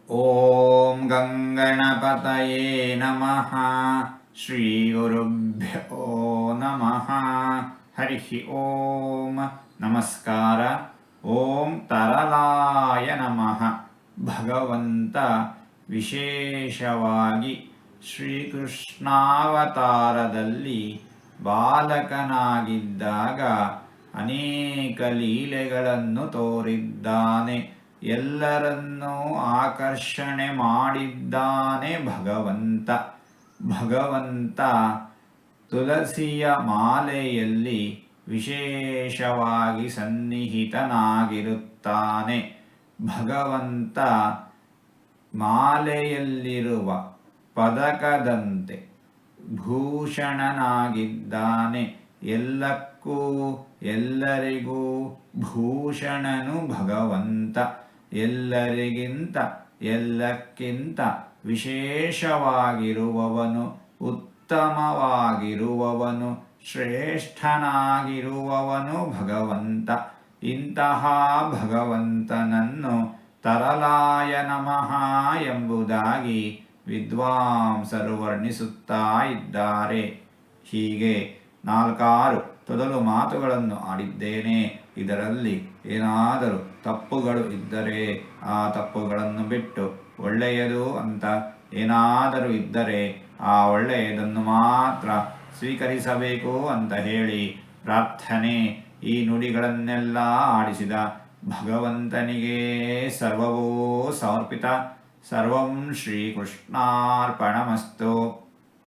ಓಂ ಗಂಗಣಪತಯೇ ನಮಃ. ಶ್ರೀ ಗುರುಭ್ಯೋ ನಮಃ. ಹರಿ ಓಂ. ನಮಸ್ಕಾರ. ಓಂ ತರಲಾಯ ನಮಃ. ಭಗವಂತ ವಿಶೇಷವಾಗಿ ಶ್ರೀಕೃಷ್ಣಾವತಾರದಲ್ಲಿ ಬಾಲಕನಾಗಿದ್ದಾಗ ಅನೇಕ ಲೀಲೆಗಳನ್ನು ತೋರಿದ್ದಾನೆ. ಎಲ್ಲರನ್ನೂ ಆಕರ್ಷಣೆ ಮಾಡಿದ್ದಾನೆ ಭಗವಂತ. ಭಗವಂತ ತುಳಸಿಯ ಮಾಲೆಯಲ್ಲಿ ವಿಶೇಷವಾಗಿ ಸನ್ನಿಹಿತನಾಗಿರುತ್ತಾನೆ. ಭಗವಂತ ಮಾಲೆಯಲ್ಲಿರುವ ಪದಕದಂತೆ ಭೂಷಣನಾಗಿದ್ದಾನೆ. ಎಲ್ಲಕ್ಕೂ ಎಲ್ಲರಿಗೂ ಭೂಷಣನು ಭಗವಂತ. ಎಲ್ಲರಿಗಿಂತ ಎಲ್ಲಕ್ಕಿಂತ ವಿಶೇಷವಾಗಿರುವವನು, ಉತ್ತಮವಾಗಿರುವವನು, ಶ್ರೇಷ್ಠನಾಗಿರುವವನು ಭಗವಂತ. ಇಂತಹ ಭಗವಂತನನ್ನು ತರಲಾಯ ನಮಃ ಎಂಬುದಾಗಿ ವಿದ್ವಾಂಸರು ವರ್ಣಿಸುತ್ತಾ ಇದ್ದಾರೆ. ಹೀಗೆ 4 ತೊದಲು ಮಾತುಗಳನ್ನು ಆಡಿದ್ದೇನೆ. ಇದರಲ್ಲಿ ಏನಾದರೂ ತಪ್ಪುಗಳು ಇದ್ದರೆ ಆ ತಪ್ಪುಗಳನ್ನು ಬಿಟ್ಟು ಒಳ್ಳೆಯದು ಅಂತ ಏನಾದರೂ ಇದ್ದರೆ ಆ ಒಳ್ಳೆಯದನ್ನು ಮಾತ್ರ ಸ್ವೀಕರಿಸಬೇಕು ಅಂತ ಹೇಳಿ ಪ್ರಾರ್ಥನೆ. ಈ ನುಡಿಗಳನ್ನೆಲ್ಲ ಆಡಿಸಿದ ಭಗವಂತನಿಗೆ ಸರ್ವವೂ ಸಮರ್ಪಿತ. ಸರ್ವಂ ಶ್ರೀಕೃಷ್ಣಾರ್ಪಣಮಸ್ತು.